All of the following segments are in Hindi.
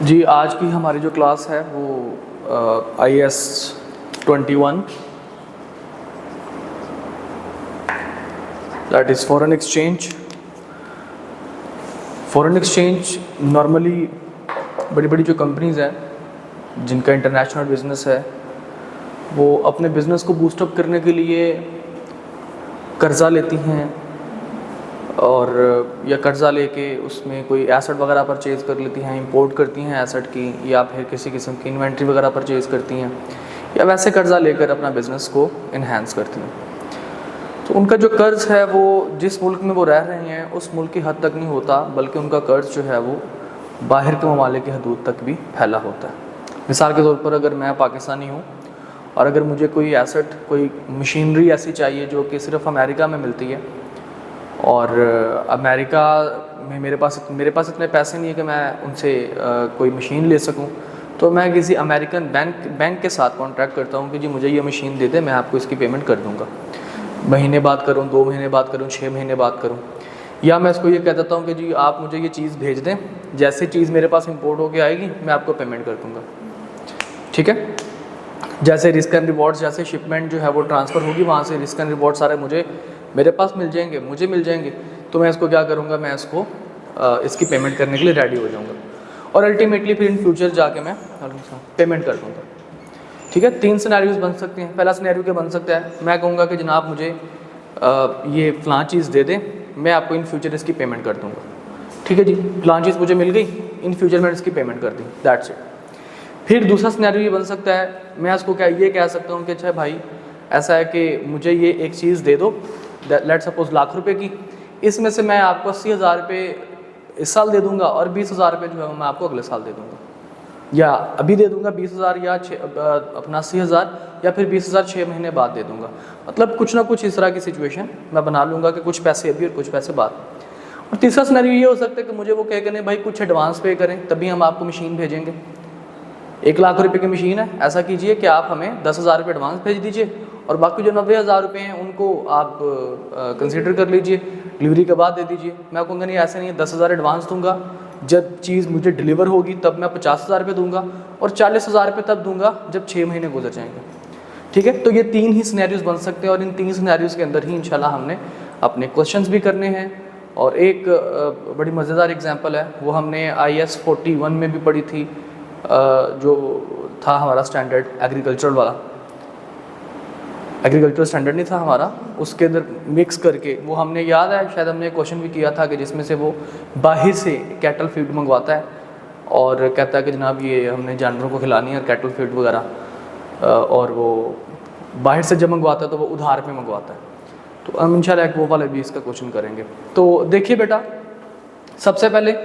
जी, आज की हमारी जो क्लास है वो IAS 21 that is foreign exchange. Foreign exchange normally बड़ी बड़ी जो कंपनीज़ हैं जिनका इंटरनेशनल बिजनेस है वो अपने बिज़नेस को बूस्टअप करने के लिए कर्ज़ा लेती हैं और या कर्ज़ा लेके उसमें कोई एसेट वगैरह परचेज़ कर लेती हैं, इंपोर्ट करती हैं एसेट की, या फिर किसी किस्म की इन्वेंट्री वगैरह परचेज़ करती हैं, या वैसे कर्ज़ा लेकर अपना बिज़नेस को इन्हेंस करती हैं। तो उनका जो कर्ज़ है वो जिस मुल्क में वो रह रहे हैं उस मुल्क की हद तक नहीं होता, बल्कि उनका कर्ज़ जो है वो बाहर के ममालिक की हदूद तक भी फैला होता है। मिसाल के तौर पर अगर मैं पाकिस्तानी हूँ और अगर मुझे कोई एसेट, कोई मशीनरी ऐसी चाहिए जो कि सिर्फ अमेरिका में मिलती है और अमेरिका में मेरे पास इतने पैसे नहीं है कि मैं उनसे कोई मशीन ले सकूं, तो मैं किसी अमेरिकन बैंक के साथ कॉन्ट्रैक्ट करता हूं कि जी मुझे ये मशीन दे दे, मैं आपको इसकी पेमेंट कर दूंगा। महीने बाद करूं, 2 महीने बाद करूं, 6 महीने बाद करूं, या मैं इसको ये कह देता हूं कि जी आप मुझे ये चीज़ भेज दें, जैसे चीज़ मेरे पास इंपोर्ट होकर आएगी मैं आपको पेमेंट कर दूँगा। ठीक है, जैसे रिस्क एंड रिवॉर्ड्स, जैसे शिपमेंट जो है वो ट्रांसफ़र होगी, वहाँ से रिस्क एंड रिवॉर्ड सारे मेरे पास मिल जाएंगे, मुझे मिल जाएंगे, तो मैं इसको क्या करूँगा, मैं इसको इसकी पेमेंट करने के लिए रेडी हो जाऊँगा और अल्टीमेटली फिर इन फ्यूचर जाके मैं पेमेंट कर दूँगा। ठीक है, 3 सिनेरियोज बन सकते हैं। पहला सिनेरियो क्या बन सकता है, मैं कहूँगा कि जनाब मुझे ये फ़लाँ चीज़ दे दें, मैं आपको इन फ्यूचर इसकी पेमेंट कर दूँगा। ठीक है जी, फ़लाँ चीज़ मुझे मिल गई, इन फ्यूचर मैंने इसकी पेमेंट कर दी, दैट्स इट। फिर दूसरा सिनेरियो ये बन सकता है, मैं इसको ये कह सकता हूँ कि अच्छा भाई ऐसा है कि मुझे ये एक चीज़ दे दो, लेट सपोज लाख रुपए की, इसमें से मैं आपको 80,000 रुपये इस साल दे दूंगा और 20,000 रुपये जो है मैं आपको अगले साल दे दूंगा, या अभी दे दूंगा 20,000 या अपना 80,000, या फिर 20,000 6 महीने बाद दे दूंगा। मतलब कुछ ना कुछ इस तरह की सिचुएशन मैं बना लूँगा कि कुछ पैसे अभी और कुछ पैसे बाद। और तीसरा सिनेरियो ये हो सकता है कि मुझे वो कह के नहीं भाई कुछ एडवांस पे करें तभी हम आपको मशीन भेजेंगे। 1 लाख रुपए की मशीन है, ऐसा कीजिए कि आप हमें 10,000 रुपये एडवांस भेज दीजिए और बाकी जो 90,000 रुपये हैं उनको आप कंसीडर कर लीजिए, डिलीवरी के बाद दे दीजिए। मैं कहूँगा नहीं ऐसे नहीं है, 10,000 एडवांस दूंगा, जब चीज़ मुझे डिलीवर होगी तब मैं 50,000 रुपये दूंगा और 40,000 रुपये तब दूंगा जब 6 महीने गुजर जाएंगे। ठीक है, तो ये 3 ही सिनेरियोज बन सकते हैं और इन 3 सिनेरियोज के अंदर ही इंशाल्लाह हमने अपने क्वेश्चंस भी करने हैं। और एक बड़ी मज़ेदार एग्जांपल है, वो हमने IAS 41 में भी पढ़ी थी, जो था हमारा स्टैंडर्ड एग्रीकल्चरल वाला, एग्रीकल्चरल स्टैंडर्ड नहीं था हमारा, उसके अंदर मिक्स करके वो हमने, याद है शायद हमने क्वेश्चन भी किया था कि जिसमें से वो बाहर से कैटल फीड मंगवाता है और कहता है कि जनाब ये हमने जानवरों को खिलानी है कैटल फीड वगैरह, और वो बाहर से जब मंगवाता है तो वो उधार पे मंगवाता है। तो हम इंशाल्लाह एक वो वाले भी इसका क्वेश्चन करेंगे। तो देखिए बेटा, सबसे पहले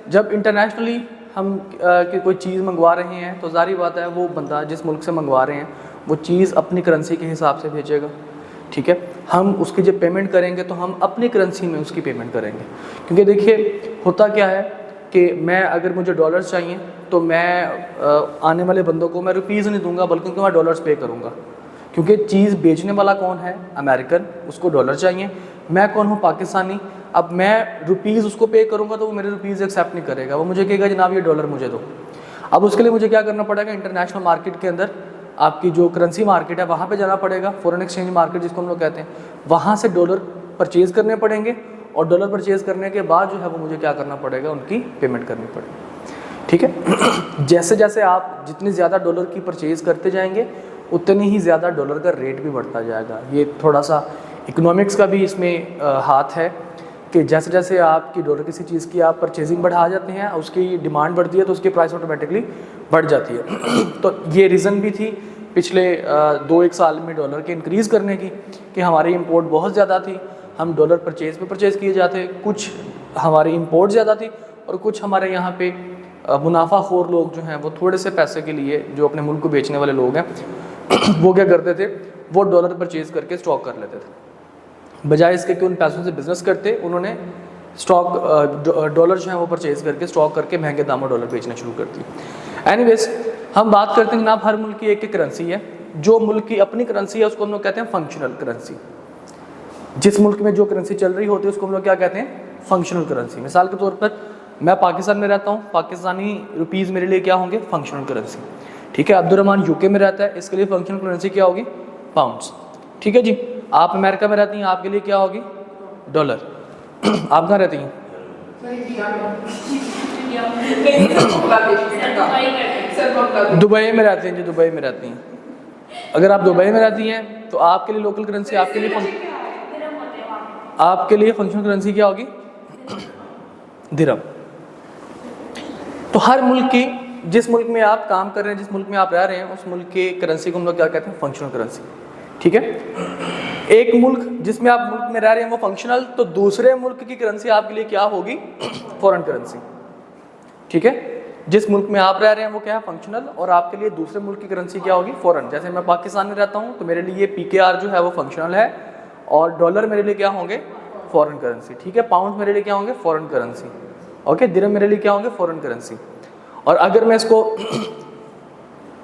जब इंटरनेशनली हम कोई चीज़ मंगवा रहे हैं तो ज़ाहिर बात है वो बंदा जिस मुल्क से मंगवा रहे हैं वो चीज़ अपनी करेंसी के हिसाब से भेजेगा। ठीक है, हम उसकी जब पेमेंट करेंगे तो हम अपनी करेंसी में उसकी पेमेंट करेंगे, क्योंकि देखिए होता क्या है कि मैं अगर मुझे डॉलर्स चाहिए तो मैं आने वाले बंदों को मैं रुपीज़ नहीं दूंगा बल्कि उनको मैं डॉलर्स पे करूँगा, क्योंकि चीज़ बेचने वाला कौन है, अमेरिकन, उसको डॉलर चाहिए। मैं कौन हूँ, पाकिस्तानी। अब मैं रुपीज़ उसको पे करूँगा तो वो मेरे रुपीज़ एक्सेप्ट नहीं करेगा, वो मुझे कहेगा जनाब ये डॉलर मुझे दो। अब उसके लिए मुझे क्या करना पड़ेगा, इंटरनेशनल मार्केट के अंदर आपकी जो करेंसी मार्केट है वहाँ पे जाना पड़ेगा, फॉरेन एक्सचेंज मार्केट जिसको हम लोग कहते हैं, वहाँ से डॉलर परचेज़ करने पड़ेंगे और डॉलर परचेज़ करने के बाद जो है वो मुझे क्या करना पड़ेगा, उनकी पेमेंट करनी पड़ेगी। ठीक है, जैसे जैसे आप जितनी ज़्यादा डॉलर की परचेज़ करते जाएंगे उतनी ही ज़्यादा डॉलर का रेट भी बढ़ता जाएगा। ये थोड़ा सा इकोनॉमिक्स का भी इसमें हाथ है कि जैसे जैसे आपकी डॉलर किसी चीज़ की आप परचेजिंग बढ़ा जाते हैं, उसकी डिमांड बढ़ती है तो उसकी प्राइस ऑटोमेटिकली बढ़ जाती है। तो ये रीज़न भी थी पिछले 2-1 साल में डॉलर के इंक्रीज़ करने की कि हमारी इंपोर्ट बहुत ज़्यादा थी, हम डॉलर परचेज़ किए जाते, कुछ हमारी इंपोर्ट ज़्यादा थी और कुछ हमारे यहाँ पे मुनाफाखोर लोग जो हैं वो थोड़े से पैसे के लिए, जो अपने मुल्क को बेचने वाले लोग हैं वो क्या करते थे, वो डॉलर परचेज़ करके स्टॉक कर लेते थे, बजाय इसके कि उन पैसों से बिज़नेस करते, उन्होंने स्टॉक डॉलर जो है वो परचेज़ करके स्टॉक करके महंगे दामों डॉलर बेचना शुरू कर दी। एनीवेज, हम बात करते हैं जनाब, हर मुल्क की एक एक करेंसी है, जो मुल्क की अपनी करेंसी है उसको हम लोग कहते हैं फंक्शनल करेंसी। जिस मुल्क में जो करेंसी चल रही होती है उसको हम लोग क्या कहते हैं, फंक्शनल करेंसी। मिसाल के तौर पर मैं पाकिस्तान में रहता हूँ, पाकिस्तानी रुपीज़ मेरे लिए क्या होंगे, फंक्शनल करेंसी। ठीक है, अब्दुर्रहमान यूके में रहता है, इसके लिए फंक्शनल करेंसी क्या होगी, पाउंड्स। ठीक है जी, आप अमेरिका में रहती हैं, आपके लिए क्या होगी, डॉलर। आप कहाँ रहती हैं, दुबई में रहती हैं जी, दुबई में रहती हैं। अगर आप दुबई में रहती हैं तो आपके लिए लोकल करेंसी, आपके लिए फंक्शनल करेंसी क्या होगी, दिरहम। तो हर मुल्क की, जिस मुल्क में आप काम कर रहे हैं, जिस मुल्क में आप रह रहे हैं, उस मुल्क के करेंसी को हम लोग क्या कहते हैं, फंक्शनल करेंसी। ठीक है, एक मुल्क जिसमें आप मुल्क में रह रहे हैं वो फंक्शनल, तो दूसरे मुल्क की करेंसी आपके लिए क्या होगी, फॉरेन करेंसी। ठीक है, जिस मुल्क में आप रह रहे हैं वो क्या है, फंक्शनल, और आपके लिए दूसरे मुल्क की करेंसी क्या होगी, फॉरेन। जैसे मैं पाकिस्तान में रहता हूँ तो मेरे लिए PKR जो है वो फंक्शनल है, और डॉलर मेरे लिए क्या होंगे, फॉरेन करेंसी। ठीक है, पाउंड मेरे लिए क्या होंगे, फॉरेन करेंसी। ओके, दिरहम मेरे लिए क्या होंगे, फॉरेन करेंसी। और अगर मैं इसको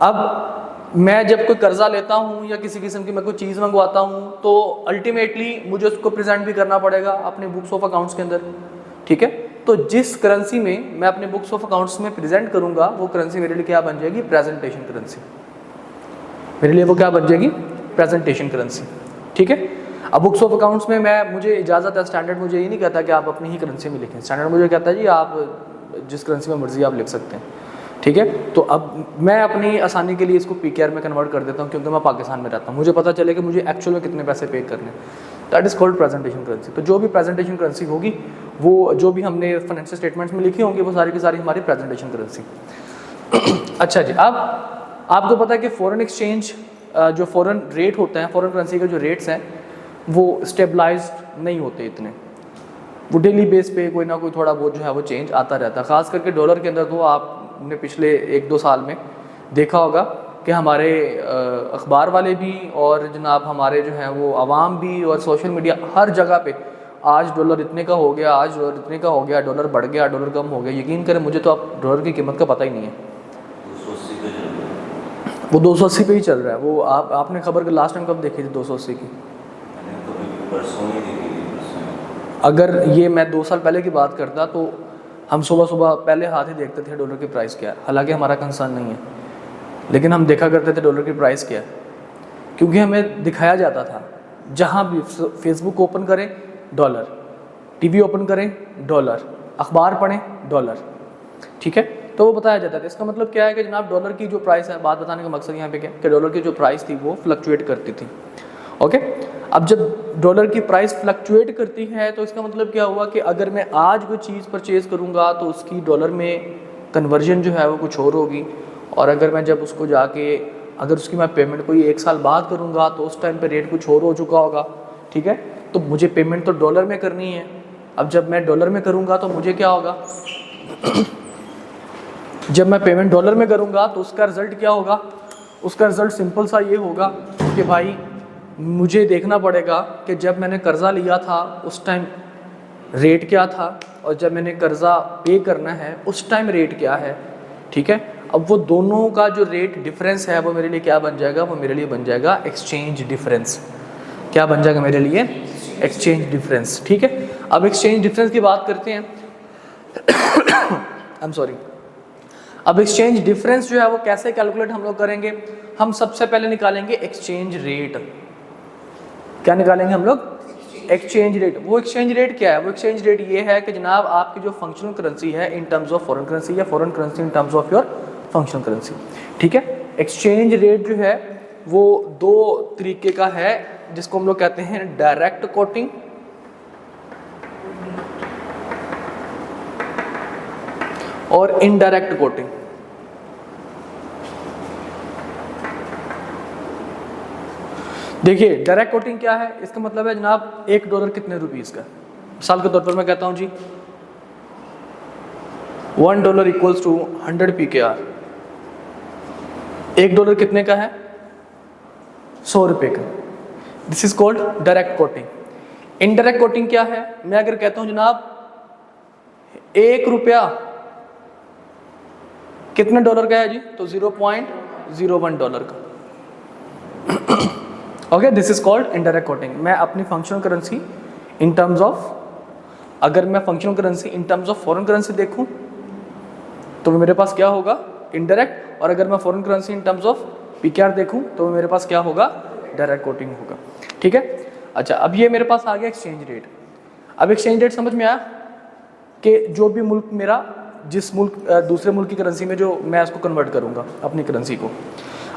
अब मैं जब कोई कर्जा लेता हूँ या किसी किस्म की मैं कोई चीज़ मंगवाता हूँ तो अल्टीमेटली मुझे उसको प्रेजेंट भी करना पड़ेगा अपने बुक्स ऑफ अकाउंट्स के अंदर। ठीक है, तो जिस करेंसी में मैं अपने बुक्स ऑफ अकाउंट्स में प्रेजेंट करूँगा वो करेंसी मेरे लिए क्या बन जाएगी, प्रेजेंटेशन करेंसी। मेरे लिए वो क्या बन जाएगी, प्रेजेंटेशन करेंसी। ठीक है, अब बुक्स ऑफ अकाउंट्स में मुझे इजाज़त है, स्टैंडर्ड मुझे ये नहीं कहता कि आप अपनी ही करेंसी में लिखें, स्टैंडर्ड मुझे कहता है जी आप जिस करेंसी में मर्जी आप लिख सकते हैं। ठीक है, तो अब मैं अपनी आसानी के लिए इसको PKR में कन्वर्ट कर देता हूँ क्योंकि मैं पाकिस्तान में रहता हूँ, मुझे पता चले कि मुझे एक्चुअल में कितने पैसे पे करने। That is called presentation currency. तो जो भी प्रेजेंटेशन करेंसी होगी वो जो भी हमने फाइनेंशियल स्टेटमेंट्स में लिखी होंगी वो सारी की सारी हमारी प्रेजेंटेशन करेंसी। अच्छा जी, अब आपको पता है कि फ़ॉरेन एक्सचेंज जो फ़ॉरेन रेट होते हैं, फ़ॉरेन करेंसी के जो रेट्स हैं वो स्टेबलाइज्ड नहीं होते इतने, वो डेली बेस पे कोई ना कोई थोड़ा बहुत जो है वो चेंज आता रहता है। ख़ास करके डॉलर के अंदर तो आपने पिछले 1-2 साल में देखा होगा कि हमारे अखबार वाले भी और जनाब हमारे जो हैं वो आवाम भी और सोशल मीडिया हर जगह पे आज डॉलर इतने का हो गया, आज डॉलर इतने का हो गया, डॉलर बढ़ गया, डॉलर कम हो गया। यकीन करें मुझे तो अब डॉलर की कीमत का पता ही नहीं है, वो 280 पे ही चल रहा है। वो आपने खबर लास्ट टाइम कब देखी थी 280 की? अगर ये मैं 2 साल पहले की बात करता तो हम सुबह सुबह पहले हाथ ही देखते थे डॉलर की प्राइस क्या है, हालांकि हमारा कंसर्न नहीं है, लेकिन हम देखा करते थे डॉलर की प्राइस क्या है, क्योंकि हमें दिखाया जाता था जहाँ भी फेसबुक ओपन करें डॉलर, टीवी ओपन करें डॉलर, अखबार पढ़ें डॉलर। ठीक है, तो वो बताया जाता था। इसका मतलब क्या है कि जनाब डॉलर की जो प्राइस है, बात बताने का मकसद यहाँ पे क्या है कि डॉलर की जो प्राइस थी वो फ्लक्चुएट करती थी। ओके, अब जब डॉलर की प्राइस फ्लक्चुएट करती है तो इसका मतलब क्या हुआ कि अगर मैं आज कोई चीज़ परचेज़ करूँगा तो उसकी डॉलर में कन्वर्जन जो है वो कुछ और होगी, और अगर मैं जब उसको जाके अगर उसकी मैं पेमेंट कोई 1 साल बाद करूँगा तो उस टाइम पे रेट कुछ और हो चुका होगा। ठीक है, तो मुझे पेमेंट तो डॉलर में करनी है। अब जब मैं डॉलर में करूँगा तो मुझे क्या होगा जब मैं पेमेंट डॉलर में करूँगा तो उसका रिज़ल्ट क्या होगा, उसका रिज़ल्ट सिंपल सा ये होगा कि भाई मुझे देखना पड़ेगा कि जब मैंने कर्ज़ा लिया था उस टाइम रेट क्या था और जब मैंने कर्ज़ा पे करना है उस टाइम रेट क्या है। ठीक है, अब वो दोनों का जो रेट डिफरेंस है वो मेरे लिए क्या बन जाएगा, वो मेरे लिए बन जाएगा एक्सचेंज डिफरेंस। क्या बन जाएगा मेरे लिए, एक्सचेंज डिफरेंस। ठीक है, अब एक्सचेंज डिफरेंस की बात करते हैं। I am sorry. अब एक्सचेंज डिफरेंस जो है वो कैसे कैलकुलेट हम लोग करेंगे, हम सबसे पहले निकालेंगे एक्सचेंज रेट। क्या निकालेंगे हम लोग, एक्सचेंज रेट। वो एक्सचेंज रेट क्या है, वो एक्सचेंज रेट ये है कि जनाब आपकी जो फंक्शनल करेंसी है in terms of foreign currency या foreign currency in terms of your functional currency. ठीक है, एक्सचेंज रेट जो है वो 2 तरीके का है जिसको हम लोग कहते हैं डायरेक्ट कोटिंग और इनडायरेक्ट कोटिंग। देखिए डायरेक्ट कोटिंग क्या है, इसका मतलब है जनाब $1 कितने रुपीस का। मिसाल के तौर पर मैं कहता हूं जी $1 इक्वल्स टू 100 PKR। $1 कितने का है, 100 रुपये का। This is called direct coating. Indirect coating क्या है, मैं अगर कहता हूं जनाब $1 कितने डॉलर का है जी, तो $0.01 का। Okay, this is called indirect coating. मैं अपनी functional currency in terms of अगर मैं functional currency in terms of foreign currency देखूं तो मेरे पास क्या होगा, इनडायरेक्ट, और अगर मैं foreign currency in terms of PKR देखूं तो मेरे पास क्या होगा, डायरेक्ट कोटिंग होगा। ठीक है। अच्छा, अब ये मेरे पास आ गया एक्सचेंज रेट। अब एक्सचेंज रेट समझ में आया कि जो भी मुल्क मेरा, जिस मुल्क दूसरे मुल्क की करेंसी में जो मैं इसको कन्वर्ट करूंगा अपनी करेंसी को।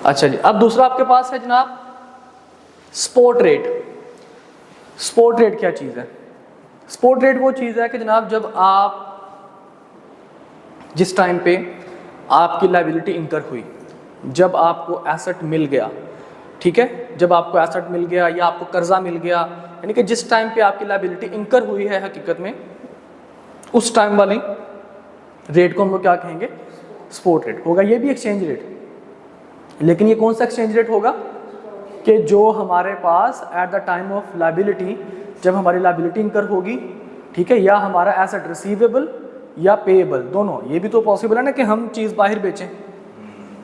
अच्छा जी, अब दूसरा आपके पास है जनाब स्पॉट रेट। स्पॉट रेट क्या चीज़ है? स्पॉट रेट वो चीज़ है कि जनाब जब आप जिस टाइम पे आपकी लायबिलिटी इंकर हुई, जब आपको एसेट मिल गया, ठीक है, जब आपको एसेट मिल गया या आपको कर्जा मिल गया, यानी कि जिस टाइम पे आपकी लायबिलिटी इंकर हुई है हकीकत में, उस टाइम वाले रेट को हम लोग क्या कहेंगे, स्पॉट रेट होगा। ये भी एक्सचेंज रेट, लेकिन ये कौन सा एक्सचेंज रेट होगा कि जो हमारे पास at the time of liability, जब हमारी लायबिलिटी इंकर होगी, ठीक है, या हमारा एसेट रिसीवेबल या पेएबल दोनों, ये भी तो पॉसिबल है ना कि हम चीज़ बाहर बेचें,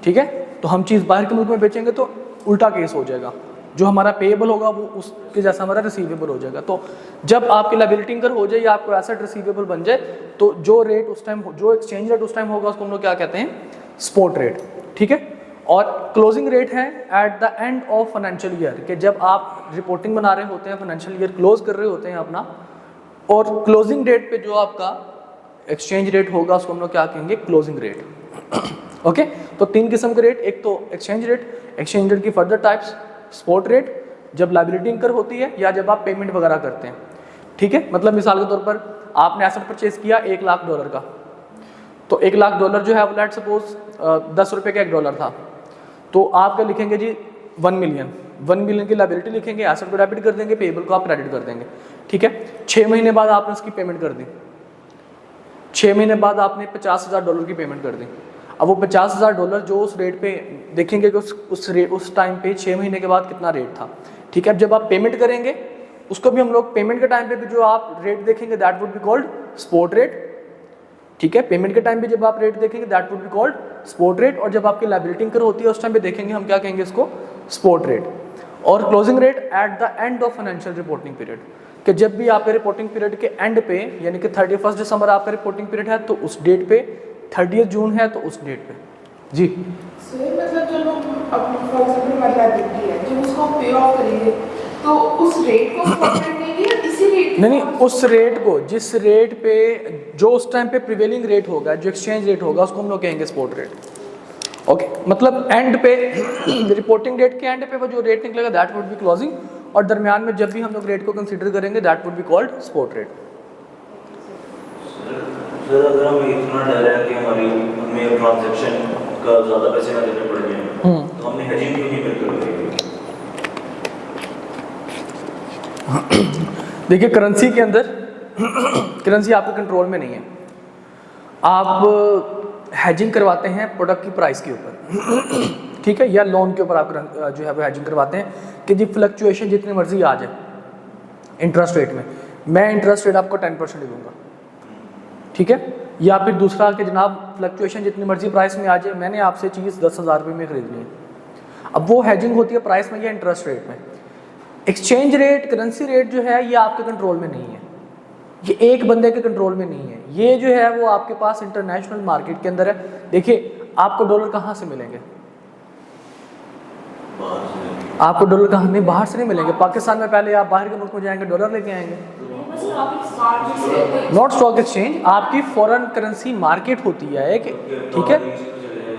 ठीक है, तो हम चीज़ बाहर के मुल्क में बेचेंगे तो उल्टा केस हो जाएगा, जो हमारा पेएबल होगा वो उसके जैसा हमारा रिसीवेबल हो जाएगा। तो जब आपकी लायबिलिटी इंकर हो जाए या आपको एसेट रिसीवेबल बन जाए तो जो रेट उस टाइम, जो एक्सचेंज रेट उस टाइम होगा उसको हम लोग क्या कहते हैं, स्पॉट रेट। ठीक है। और क्लोजिंग रेट है eight the end of financial year, कि जब आप रिपोर्टिंग बना रहे होते हैं, फाइनेंशियल ईयर क्लोज कर रहे होते हैं अपना, और क्लोजिंग डेट पे जो आपका एक्सचेंज रेट होगा उसको हम लोग क्या कहेंगे, क्लोजिंग रेट। ओके, तो तीन किस्म के रेट, एक तो एक्सचेंज रेट की फर्दर टाइप्स, स्पॉट रेट जब लायबिलिटी इंकर होती है या जब आप पेमेंट वगैरह करते हैं। ठीक है, मतलब मिसाल के तौर पर आपने एसेट परचेज किया $1 लाख का, तो $1 लाख जो है, लेट सपोज $10 का $1 था, तो आप क्या लिखेंगे जी, 1 मिलियन की लायबिलिटी लिखेंगे, एसेट को डेबिट कर देंगे, पेएबल को आप क्रेडिट कर देंगे। ठीक है, 6 महीने बाद आपने उसकी पेमेंट कर दी, 6 महीने बाद आपने $50,000 की पेमेंट कर दी। अब वो $50,000 जो उस रेट पे देखेंगे कि उस टाइम पे 6 महीने के बाद कितना रेट था। ठीक है, अब जब आप पेमेंट करेंगे उसको भी हम लोग पेमेंट के टाइम पे भी जो आप रेट देखेंगे that would be called spot rate. ठीक है, पेमेंट के टाइम पे जब आप रेट देखेंगे that would be called spot rate, और जब आपकी लायबिलिटी इंकर होती है उस टाइम पे देखेंगे हम क्या कहेंगे इसको, स्पॉट रेट। और closing rate at the end of financial reporting period, कि जब भी आपके रिपोर्टिंग पीरियड के एंड पे, यानी कि 31 दिसंबर आपका रिपोर्टिंग पीरियड है तो उस डेट पे, 30 जून है तो उस डेट पे। जी मतलब जो लोग फॉर एग्जांपल लायबिलिटी है जो उसको पे ऑफ करेंगे तो उस रेट को स्पॉट रेट नहीं है, इसी रेट नहीं, उस रेट को, जिस रेट पे जो उस टाइम पे प्रिवेलिंग रेट होगा, जो एक्सचेंज रेट होगा उसको हम लोग कहेंगे स्पॉट रेट। ओके, मतलब एंड पे रिपोर्टिंग डेट के एंड पे वो जो रेट निकलेगा दैट वुड बी क्लोजिंग, और दरमियान में जब भी हम लोग रेट को कंसीडर करेंगे that would be called spot rate. Sir अगर हम इतना डर है कि हमें ट्रांजैक्शन का ज़्यादा पैसे ना देने पड़ जाए तो हमने हेजिंग क्यों नहीं करते? देखिए, करेंसी के अंदर करेंसी आपके कंट्रोल में नहीं है, आप हेजिंग करवाते हैं प्रोडक्ट की प्राइस के ऊपर, ठीक है, या लोन के ऊपर आप जो है वो हेजिंग करवाते हैं कि जी फ्लक्चुएशन जितनी मर्जी आ जाए इंटरेस्ट रेट में, मैं इंटरेस्ट रेट आपको 10% दूंगा, ठीक है, या फिर दूसरा कि जनाब फ्लक्चुएशन जितनी मर्जी प्राइस में आ जाए, मैंने आपसे चीज़ 10,000 रुपये में खरीदनी है। अब वो हेजिंग होती है प्राइस में या इंटरेस्ट रेट में। एक्सचेंज रेट, करेंसी रेट जो है ये आपके कंट्रोल में नहीं है, ये एक बंदे के कंट्रोल में नहीं है, ये जो है वो आपके पास इंटरनेशनल मार्केट के अंदर है। देखिए, आपको डॉलर कहाँ से मिलेंगे, आपको डॉलर कहाँ नहीं, बाहर से नहीं मिलेंगे। पाकिस्तान में पहले आप बाहर के मुल्क में जाएंगे डॉलर लेके आएंगे, नॉट स्टॉक एक्सचेंज, आपकी फॉरेन करेंसी मार्केट होती है एक, ठीक है,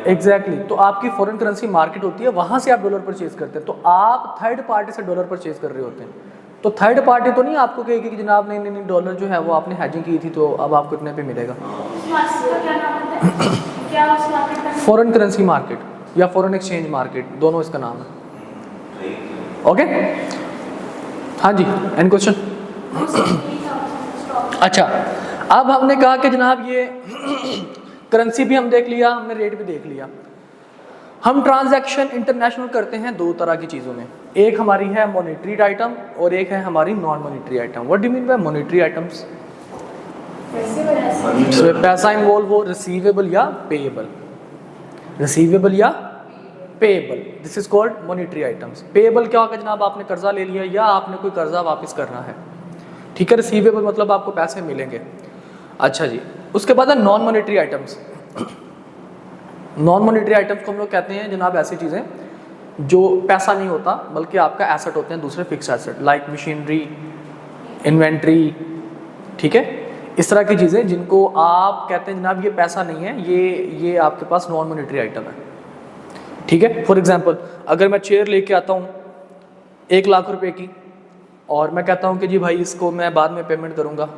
एग्जैक्टली तो आपकी फॉरेन करेंसी मार्केट होती है, वहाँ से आप डॉलर परचेज करते हैं, तो आप थर्ड पार्टी से डॉलर परचेज कर रहे होते हैं, तो थर्ड पार्टी तो नहीं आपको कहेगी कि जनाब नहीं डॉलर जो है वो आपने हेजिंग की थी तो अब आपको इतने पे मिलेगा। फॉरेन करेंसी मार्केट या फॉरेन एक्सचेंज मार्केट, दोनों इसका नाम है। ओके, हाँ जी, एनी क्वेश्चन? अच्छा, अब हमने कहा कि जनाब ये करेंसी भी हम देख लिया, हमने रेट भी देख लिया। हम ट्रांजैक्शन इंटरनेशनल करते हैं दो तरह की चीज़ों में, एक हमारी है मॉनेटरी आइटम और एक है हमारी non monetary item. What do mean by monetary items? पैसा इन्वॉल्व हो, रिसीवेबल या पेएबल, रिसीवेबल या payable, this is called monetary items. Payable क्या होगा जनाब, आपने कर्जा ले लिया या आपने कोई कर्जा वापस करना है, ठीक है, रिसीवेबल मतलब आपको पैसे मिलेंगे। अच्छा जी, उसके बाद है non monetary items. Non monetary items को हम लोग कहते हैं जनाब ऐसी चीज़ें जो पैसा नहीं होता बल्कि आपका एसेट होते हैं, दूसरे fix asset, like machinery, inventory, ठीक है, इस तरह की चीज़ें जिनको आप कहते हैं जनाब ये पैसा नहीं है, ये आपके पास नॉन मॉनेटरी आइटम है। ठीक है, फॉर एग्जांपल अगर मैं चेयर लेके आता हूँ 1 लाख रुपए की और मैं कहता हूँ कि जी भाई इसको मैं बाद में पेमेंट करूँगा,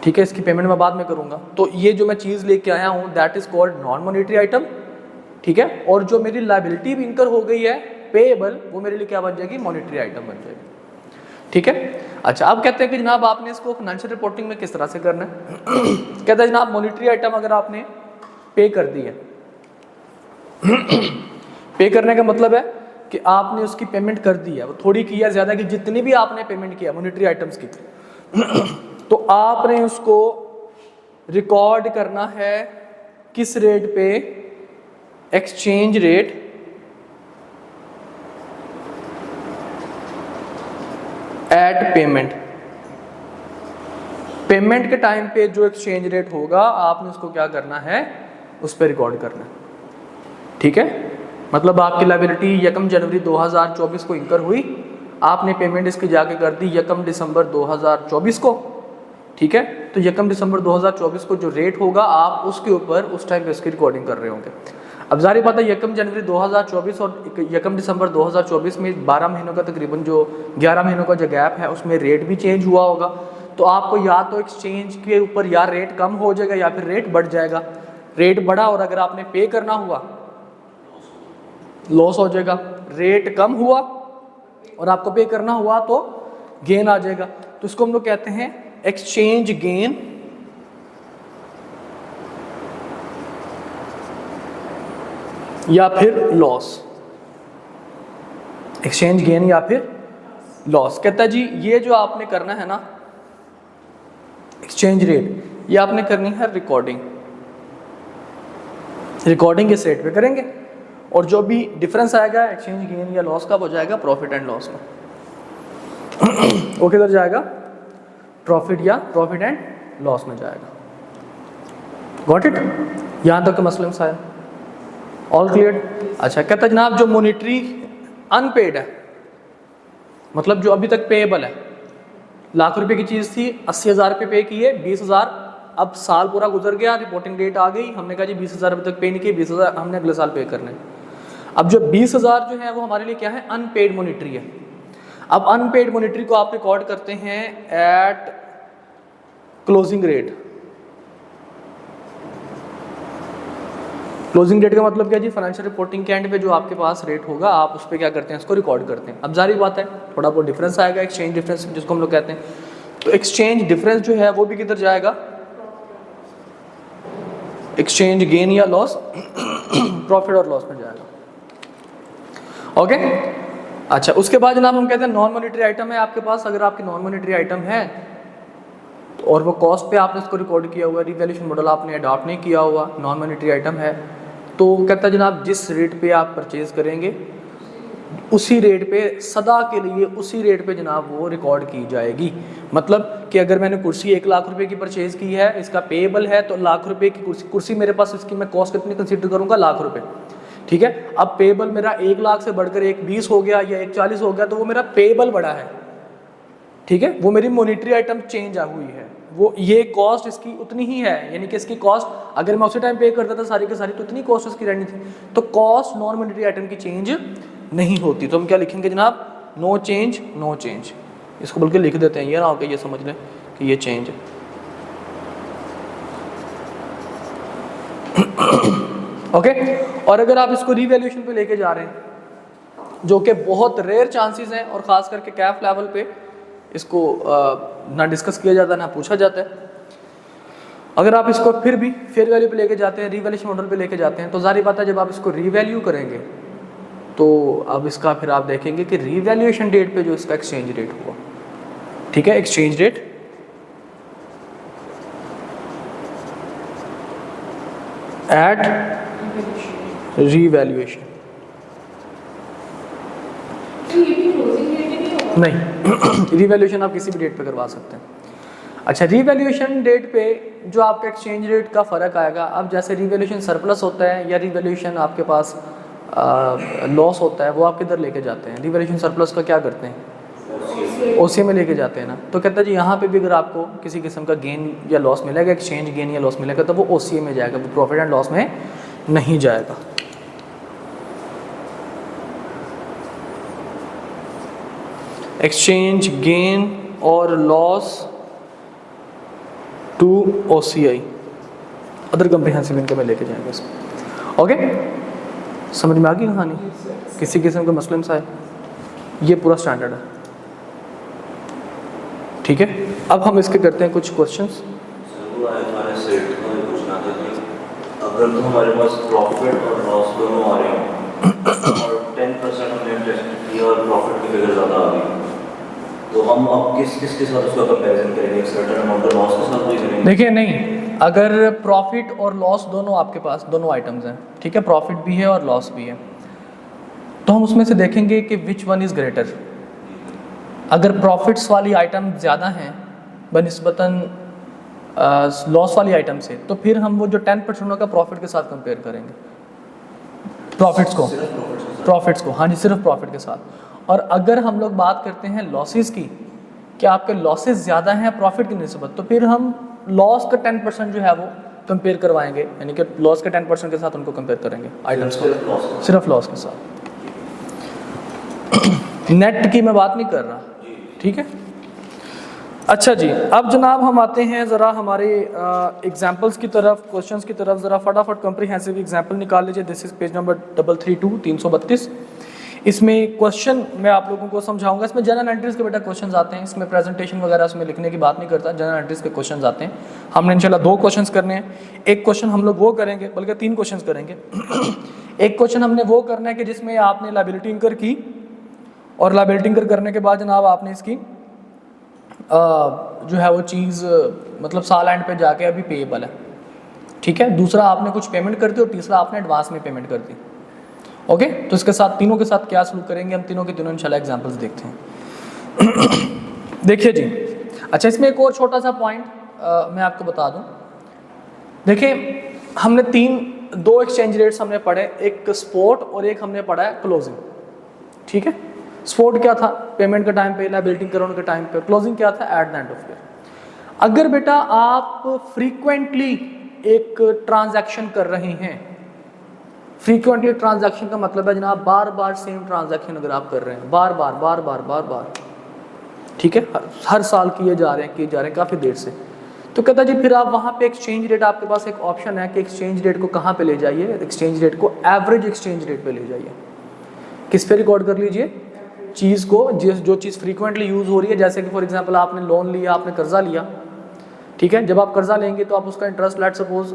ठीक है, इसकी पेमेंट मैं बाद में करूँगा, तो ये जो मैं चीज़ लेके आया हूँ that is called non monetary item. ठीक है, और जो मेरी लायबिलिटी भी इंकर हो गई है पेएबल, वो मेरे लिए क्या बन जाएगी, मॉनेटरी आइटम बन जाएगी। ठीक है, अच्छा अब कहते हैं कि जनाब आपने इसको फाइनेंशियल रिपोर्टिंग में किस तरह से करना है। कहते हैं जनाब मॉनेटरी आइटम अगर आपने पे कर दी है, पे करने का मतलब है कि आपने उसकी पेमेंट कर दी है, वो थोड़ी की है ज़्यादा की, जितनी भी आपने पेमेंट किया मॉनेटरी आइटम्स की, तो आपने उसको रिकॉर्ड करना है किस रेट पे, exchange rate at payment. Payment के टाइम पे जो एक्सचेंज रेट होगा आपने उसको क्या करना है, उस पर रिकॉर्ड करना है। ठीक है, मतलब आपकी लायबिलिटी 1 जनवरी 2024 को इंकर हुई, आपने पेमेंट इसकी जाके कर दी 1 दिसंबर 2024 को। ठीक है, तो 1 दिसंबर 2024 को जो रेट होगा आप उसके ऊपर उस टाइम पे इसकी रिकॉर्डिंग कर रहे होंगे। अब जारी बात है 1 जनवरी 2024 और 1 दिसंबर 2024 में 12 महीनों का तकरीबन जो 11 महीनों का जो गैप है उसमें रेट भी चेंज हुआ होगा, तो आपको या तो एक्सचेंज के ऊपर या रेट कम हो जाएगा या फिर रेट बढ़ जाएगा। रेट बढ़ा और अगर आपने पे करना हुआ लॉस हो जाएगा, रेट कम हुआ और आपको पे करना हुआ तो गेन आ जाएगा। तो इसको हम लोग कहते हैं एक्सचेंज गेन या फिर लॉस। एक्सचेंज गेन या फिर लॉस। कहता है जी ये जो आपने करना है ना एक्सचेंज रेट, ये आपने करनी है रिकॉर्डिंग, रिकॉर्डिंग इस रेट पे करेंगे और जो भी डिफरेंस आएगा एक्सचेंज गेन या लॉस का वो जाएगा प्रॉफिट एंड लॉस में। वो किधर जाएगा, प्रॉफिट या प्रॉफिट एंड लॉस में जाएगा। गॉट इट, यहां तक मसले में आया, ऑल क्लियर। अच्छा कहता है जनाब जो मॉनेटरी अनपेड है, मतलब जो अभी तक पेएबल है, लाख रुपए की चीज़ थी, 80,000 रुपये पे किए, 20,000, अब साल पूरा गुजर गया, रिपोर्टिंग डेट आ गई, हमने कहा जी 20,000 अभी तक पे नहीं किए, 20,000 हमने अगले साल पे करने। अब जो 20,000 जो है वो हमारे लिए क्या है, अनपेड मॉनेटरी है। अब अनपेड मॉनेटरी को आप रिकॉर्ड करते हैं at closing rate. Closing date का मतलब क्या जी, फाइनेंशियल रिपोर्टिंग के एंड पे जो आपके पास रेट होगा आप उस पर क्या करते हैं, इसको रिकॉर्ड करते हैं। अब जारी बात है थोड़ा बहुत डिफरेंस आएगा, एक्सचेंज डिफरेंस जिसको हम लोग कहते हैं, तो एक्सचेंज डिफरेंस जो है वो भी किधर जाएगा, एक्सचेंज गेन या लॉस, प्रॉफिट और लॉस में जाएगा। ओके अच्छा उसके बाद जनाब हम कहते हैं नॉन मॉनेटरी आइटम है आपके पास। अगर आपकी नॉन मॉनेटरी आइटम है और वो कॉस्ट पे आपने इसको रिकॉर्ड किया हुआ, रिवैल्यूएशन मॉडल आपने अडॉप्ट नहीं किया हुआ, नॉन मॉनेटरी आइटम है, तो कहता है जनाब जिस रेट पे आप परचेज करेंगे उसी रेट पे सदा के लिए उसी रेट पे जनाब वो रिकॉर्ड की जाएगी। मतलब कि अगर मैंने कुर्सी 1 लाख रुपए की परचेज की है, इसका पेएबल है, तो लाख रुपए की कुर्सी मेरे पास, इसकी मैं कॉस्ट कितनी कंसीडर करूंगा, लाख रुपए। ठीक है, अब पेएबल मेरा 1 लाख से बढ़कर 1,20 हो गया या 1,40 हो गया, तो वो मेरा पेएबल बढ़ा है। ठीक है, वो मेरी मॉनेटरी आइटम चेंज हुई है, वो ये कॉस्ट इसकी उतनी ही है, यानी कि इसकी कॉस्ट अगर मैं उसी टाइम पे करता था सारी की सारी, तो इतनी कॉस्ट इसकी रहनी थी। तो कॉस्ट नॉन मॉनेटरी आइटम की चेंज नहीं होती, तो हम क्या लिखेंगे जनाब, नो चेंज नो चेंज। इसको बल्कि लिख देते हैं, ये ना होकर ये समझ लें कि ये चेंज है। ओके और अगर आप इसको रीवैल्यूएशन पे लेके जा रहे हैं जो कि बहुत रेयर चांसेस हैं और ख़ास करके कैफ लेवल पे इसको ना डिस्कस किया जाता है ना पूछा जाता है, अगर आप इसको फिर भी फेयर वैल्यू पे लेके जाते हैं, रीवैल्यूएशन मॉडल पे लेके जाते हैं, तो जाहिर बात है जब आप इसको रीवैल्यू करेंगे तो अब इसका फिर आप देखेंगे कि रीवैल्यूएशन डेट पे जो इसका एक्सचेंज रेट हुआ, ठीक है, एक्सचेंज रेट एट रीवैल्यूएशन। तो ये भी क्लोजिंग रेट ही नहीं होगा, नहीं रीवैल्यूएशन आप किसी भी डेट पे करवा सकते हैं। अच्छा, रीवैल्यूएशन डेट पे जो आपका एक्सचेंज रेट का फ़र्क आएगा, अब जैसे रीवैल्यूएशन सरप्लस होता है या रीवैल्यूएशन आपके पास लॉस होता है, वो आप किधर लेके जाते हैं? रीवैल्यूएशन सरप्लस का क्या करते हैं? ओसीए में लेके जाते हैं ना। तो कहता है जी यहाँ पे भी अगर आपको किसी किस्म का गेन या लॉस मिलेगा, एक्सचेंज गेन या लॉस मिलेगा, तो वो ओसीए में जाएगा, वो प्रॉफिट एंड लॉस में नहीं जाएगा। एक्सचेंज गेन और loss to OCI, other comprehensive income में लेके जाएंगे इसको। ओके, समझ में आ गई कहानी? किसी किस्म का मसला मसाइल, ये पूरा स्टैंडर्ड है, ठीक है। अब हम इसके करते हैं कुछ क्वेश्चंस। अगर तो हमारे पास प्रॉफिट और लॉस दोनों आ रहे हैं और 10% हमने टेस्ट किया और प्रॉफिट की फिगर ज़्यादा आ गई, तो हम अब किसके साथ उसका कंपैरिजन करेंगे? एक सर्टेन अमाउंट ऑफ लॉस के साथ भी करेंगे? देखिए नहीं, अगर प्रॉफिट और लॉस दोनों आपके पास, दोनों आइटम्स हैं, ठीक है, प्रॉफिट भी है और लॉस भी है, तो हम उसमें से देखेंगे कि विच वन इज़ ग्रेटर। अगर प्रॉफिट्स वाली आइटम ज़्यादा हैं बनिस्बतन लॉस वाली आइटम से, तो फिर हम वो जो 10% होगा प्रॉफिट के साथ कंपेयर करेंगे, प्रॉफिट्स को, हाँ जी, सिर्फ प्रॉफिट के साथ। और अगर हम लोग बात करते हैं लॉसेस की, कि आपके लॉसेस ज़्यादा हैं प्रॉफिट की निस्बत, तो फिर हम लॉस का 10% जो है वो कंपेयर करवाएंगे, यानी कि लॉस के 10% के साथ उनको कंपेयर करेंगे आइटम्स को, सिर्फ लॉस के साथ। नेट की मैं बात नहीं कर रहा, ठीक है। अच्छा जी, अब जनाब हम आते हैं ज़रा हमारे एग्जाम्पल्स की तरफ, क्वेश्चंस की तरफ। ज़रा फटाफट कॉम्प्रिहेंसिव एग्जाम्पल निकाल लीजिए। This is page number 332। इसमें क्वेश्चन मैं आप लोगों को समझाऊंगा। इसमें जनरल एंट्रीज़ के बेटा क्वेश्चन आते हैं, इसमें प्रेजेंटेशन वगैरह उसमें लिखने की बात नहीं करता, जनरल एंट्रीज़ के क्वेश्चन आते हैं। हमने इंशाल्लाह 2 क्वेश्चन करने हैं। एक क्वेश्चन हम लोग वो करेंगे, बल्कि 3 क्वेश्चन करेंगे। एक क्वेश्चन हमने वो करना है कि जिसमें आपने लायबिलिटी इंकर की, और लायबिलिटी इंकर करने के बाद जनाब आपने इसकी जो है वो चीज़ मतलब साल एंड पे जाके अभी पेएबल है, ठीक है। दूसरा आपने कुछ पेमेंट कर दी और तीसरा आपने एडवांस में पेमेंट कर दी। ओके, तो इसके साथ तीनों के साथ क्या सलूक करेंगे हम, तीनों के तीनों इंशाल्लाह एग्जांपल्स देखते हैं। देखिए जी, अच्छा इसमें एक और छोटा सा पॉइंट मैं आपको बता दूं। देखिए हमने 2 एक्सचेंज रेट्स हमने पढ़े, एक स्पॉट और एक हमने पढ़ा है क्लोजिंग, ठीक है। स्पॉट क्या था? पेमेंट के टाइम पे, लायबिलिटी कराने के टाइम पे। क्लोजिंग क्या था? Eight the end of year. अगर बेटा आप फ्रीक्वेंटली एक ट्रांजैक्शन कर रहे हैं, फ्रीक्वेंटली ट्रांजैक्शन का मतलब है जनाब बार बार सेम ट्रांजैक्शन अगर आप कर रहे हैं, बार बार, ठीक है, हर साल किए जा रहे हैं काफ़ी देर से, तो कहता जी फिर आप वहाँ पे एक्सचेंज रेट, आपके पास एक ऑप्शन है कि एक्सचेंज रेट को कहाँ पे ले जाइए, एक्सचेंज रेट को एवरेज एक्सचेंज रेट पे ले जाइए। किस पे रिकॉर्ड कर लीजिए? चीज़ को, जो चीज़ फ्रीक्वेंटली यूज़ हो रही है। जैसे कि फॉर एग्जांपल आपने लोन लिया, आपने कर्जा लिया, ठीक है। जब आप कर्जा लेंगे तो आप उसका इंटरेस्ट, लेट सपोज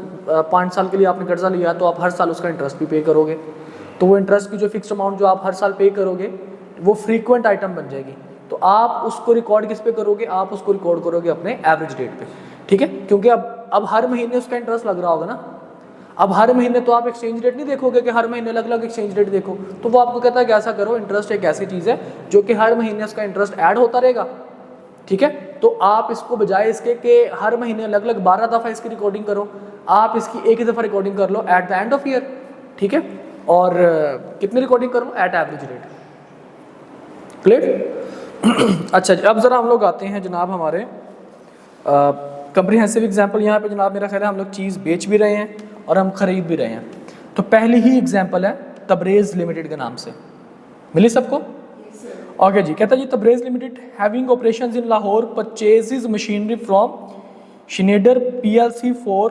5 साल के लिए आपने कर्जा लिया, तो आप हर साल उसका इंटरेस्ट भी पे करोगे। तो वो इंटरेस्ट की जो फिक्स्ड अमाउंट जो आप हर साल पे करोगे वो फ्रीक्वेंट आइटम बन जाएगी। तो आप उसको रिकॉर्ड किस पे करोगे? आप उसको रिकॉर्ड करोगे अपने एवरेज रेट पे, ठीक है। क्योंकि अब हर महीने उसका इंटरेस्ट लग रहा होगा ना। अब हर महीने तो आप एक्सचेंज रेट नहीं देखोगे कि हर महीने अलग अलग एक्सचेंज रेट देखो, तो वो आपको कहता है कि ऐसा करो, इंटरेस्ट एक ऐसी चीज़ है जो कि हर महीने उसका इंटरेस्ट ऐड होता रहेगा, ठीक है। तो आप इसको बजाय इसके कि हर महीने अलग अलग 12 दफ़ा इसकी रिकॉर्डिंग करो, आप इसकी एक ही दफ़ा रिकॉर्डिंग कर लो at the end of year, ठीक है। और कितनी रिकॉर्डिंग करो? At average rate. क्लियर? अच्छा जी, अब ज़रा हम लोग आते हैं जनाब हमारे कंप्रिहेंसिव एग्जाम्पल। यहाँ पे जनाब मेरा ख्याल है हम लोग चीज़ बेच भी रहे हैं और हम खरीद भी रहे हैं। तो पहली ही एग्जाम्पल है तबरेज़ लिमिटेड के नाम से, मिली सबको? ओके जी, कहता जी Tabrez limited having operations in Lahore purchases machinery from Schneider PLC for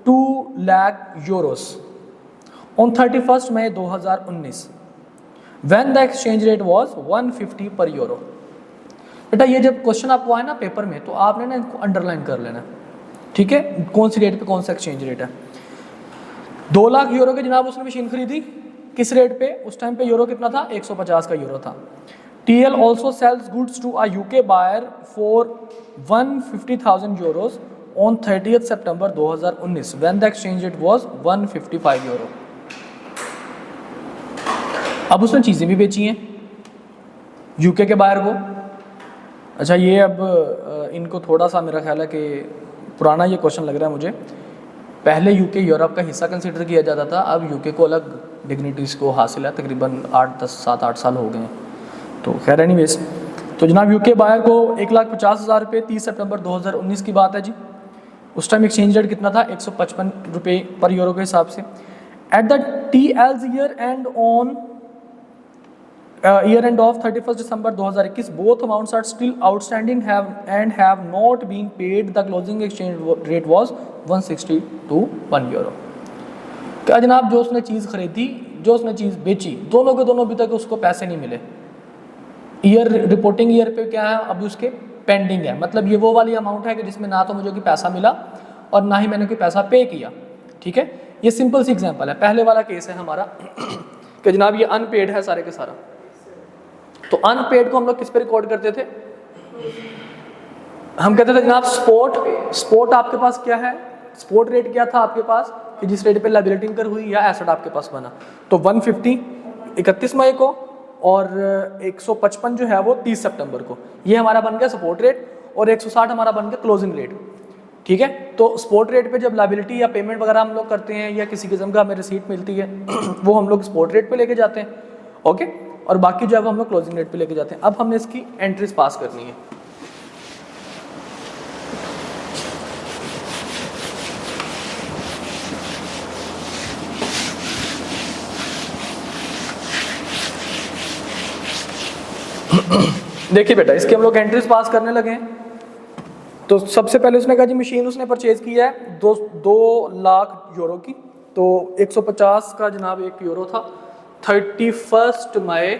2 lakh euros on 31 May 2019 when the exchange rate was 150 per euro. बेटा ये जब क्वेश्चन आपको आए ना पेपर में, तो आपने ना इनको अंडरलाइन कर लेना, ठीक है, कौन सी डेट पे कौन सा एक्सचेंज रेट है। 2 लाख यूरो के जनाब उसने मशीन खरीदी, किस रेट पे? उस टाइम पे यूरो कितना था? 150 का यूरो था। TL also sells goods to a UK buyer for 150,000 euros on 30th September 2019 when the exchange rate was 155 euro। अब उसने चीज़ें भी बेची हैं यूके के बायर को, अच्छा, ये अब इनको थोड़ा सा मेरा ख्याल है कि पुराना ये क्वेश्चन लग रहा है मुझे। पहले यूके यूरोप का हिस्सा कंसिडर किया जाता था, अब यूके को अलग डिग्निटीज़ को हासिल है, तकरीबन 7-8 साल हो गए हैं। तो खैर एनीवेज, तो जनाब यूके बायर को 1,50,000 रुपये 30 सितंबर 2019 की बात है जी। उस टाइम एक्सचेंज रेट कितना था? 155 रुपये पर यूरो के हिसाब से। At the TL's year and on year end of 31st December 2021, both amounts are still outstanding and have not been paid. The closing exchange rate was 160 to 1 euro. क्या जनाब, जो उसने चीज़ खरीदी, जो उसने चीज़ बेची, दोनों के दोनों अभी तक उसको पैसे नहीं मिले। ईयर रिपोर्टिंग ईयर पे क्या है, अभी उसके पेंडिंग है। मतलब ये वो वाली अमाउंट है कि जिसमें ना तो मुझे कोई पैसा मिला और ना ही मैंने कोई पैसा पे किया। ठीक है, ये सिंपल सी एग्जांपल है। पहले वाला केस है हमारा कि जनाब ये अनपेड है सारे के सारा। तो अनपेड को हम लोग किस पे रिकॉर्ड करते थे? हम कहते थे जनाब स्पॉट आपके पास क्या है, स्पॉट रेट क्या था आपके पास कि जिस रेट पे लायबिलिटी इनकर हुई या एसेट आपके पास बना। तो 150 31 मई को और 155 जो है वो 30 सितंबर को, ये हमारा बन गया सपोर्ट रेट, और 160 हमारा बन गया क्लोजिंग रेट। ठीक है, तो स्पॉट रेट पे जब लायबिलिटी या पेमेंट वगैरह हम लोग करते हैं या किसी किस्म का हमें रिसीट मिलती है वो हम लोग स्पॉट रेट पे लेके जाते हैं। ओके, और बाकी जो है वो हम लोग क्लोजिंग रेट पे लेके जाते हैं। अब हमने इसकी एंट्रीज पास करनी है। देखिए बेटा, इसके हम लोग एंट्रीज पास करने लगे हैं। तो सबसे पहले उसने कहा जी मशीन उसने परचेज किया है 2 लाख यूरो की। तो 150 का जनाब 1 यूरो था। 31 मई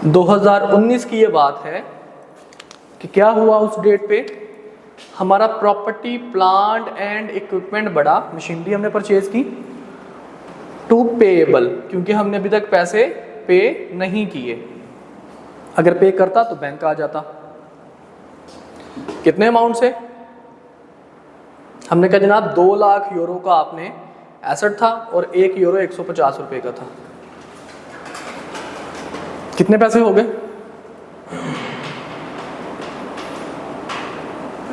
2019 की ये बात है कि क्या हुआ उस डेट पे, हमारा प्रॉपर्टी प्लांट एंड इक्विपमेंट बढ़ा, मशीनरी हमने परचेज की टू पेएबल, क्योंकि हमने अभी तक पैसे पे नहीं किए। अगर पे करता तो बैंक आ जाता। कितने अमाउंट से? हमने कहा जनाब 2 लाख यूरो का आपने एसेट था और 1 यूरो 150 रुपये का था। कितने पैसे हो गए?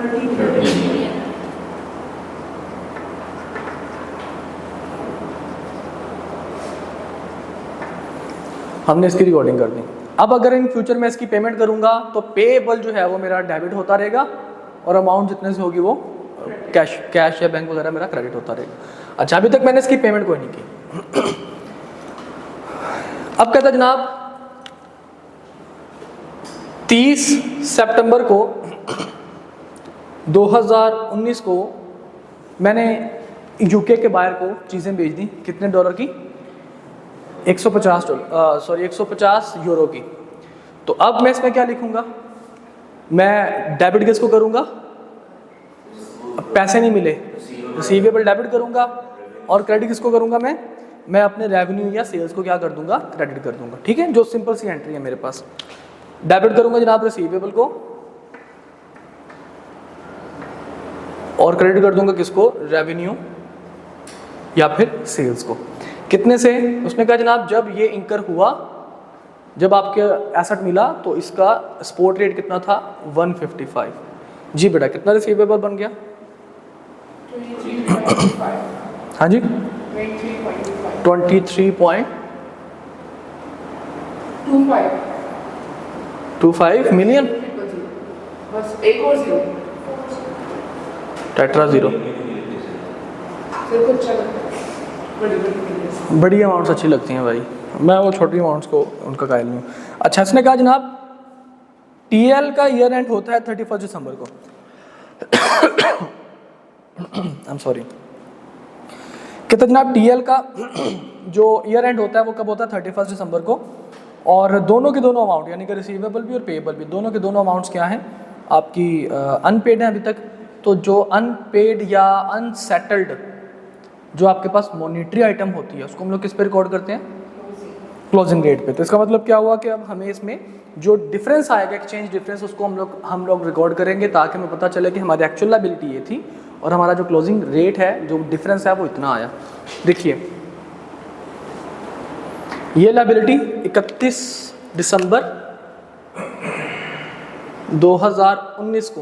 30 million। हमने इसकी रिकॉर्डिंग कर दी। अब अगर इन फ्यूचर में इसकी पेमेंट करूंगा तो पेएबल जो है वो मेरा डेबिट होता रहेगा और अमाउंट जितने से होगी वो कैश या बैंक वगैरह मेरा क्रेडिट होता रहेगा। अच्छा, अभी तक मैंने इसकी पेमेंट कोई नहीं की। अब कहता जनाब 30 सितंबर को 2019 को मैंने यूके के बायर को चीज़ें भेज दी। कितने डॉलर की? 150 यूरो की। तो अब मैं इसमें क्या लिखूंगा? मैं डेबिट किसको करूंगा? पैसे नहीं मिले, रिसीवेबल डेबिट करूंगा, और क्रेडिट किसको करूंगा? मैं अपने रेवेन्यू या सेल्स को क्या कर दूंगा? क्रेडिट कर दूंगा। ठीक है, जो सिंपल सी एंट्री है मेरे पास। डेबिट करूंगा जनाब रिसीवेबल को और क्रेडिट कर दूंगा किसको? रेवेन्यू या फिर सेल्स को। कितने से? उसने कहा जनाब जब ये इंकर हुआ, जब आपके एसेट मिला तो इसका स्पॉट रेट कितना था? 155। जी बेटा, कितना रिसीवेबल बन गया? 23.25। हाँ जी, 23.25 23.25 मिलियन। बस एक और जीरो, टेट्रा जीरो। सिर्फ अच्छा लगता है। बड़ी बड़ी अमाउंट्स अच्छी लगती हैं भाई, मैं वो छोटी अमाउंट्स को उनका कायल नहीं हूँ। अच्छा, इसने कहा जनाब टीएल का ईयर एंड होता है 31 दिसंबर को। आई एम सॉरी, कहते जनाब टीएल का जो ईयर एंड होता है वो कब होता है? 31 दिसंबर को। और दोनों के दोनों अमाउंट यानी कि रिसीवेबल भी और पेएबल भी, दोनों के दोनों अमाउंट्स क्या हैं? आपकी अनपेड हैं अभी तक। तो जो अनपेड या अनसेटल्ड जो आपके पास मॉनिटरी आइटम होती है उसको हम लोग किस पे रिकॉर्ड करते हैं? क्लोजिंग रेट पे। तो इसका मतलब क्या हुआ कि अब हमें इसमें जो डिफरेंस आएगा, एक्सचेंज डिफरेंस, उसको हम लोग रिकॉर्ड करेंगे ताकि हमें पता चले कि हमारी एक्चुअल लायबिलिटी ये थी और हमारा जो क्लोजिंग रेट है, जो डिफरेंस है वो इतना आया। देखिए ये लायबिलिटी 31 दिसंबर 2019 को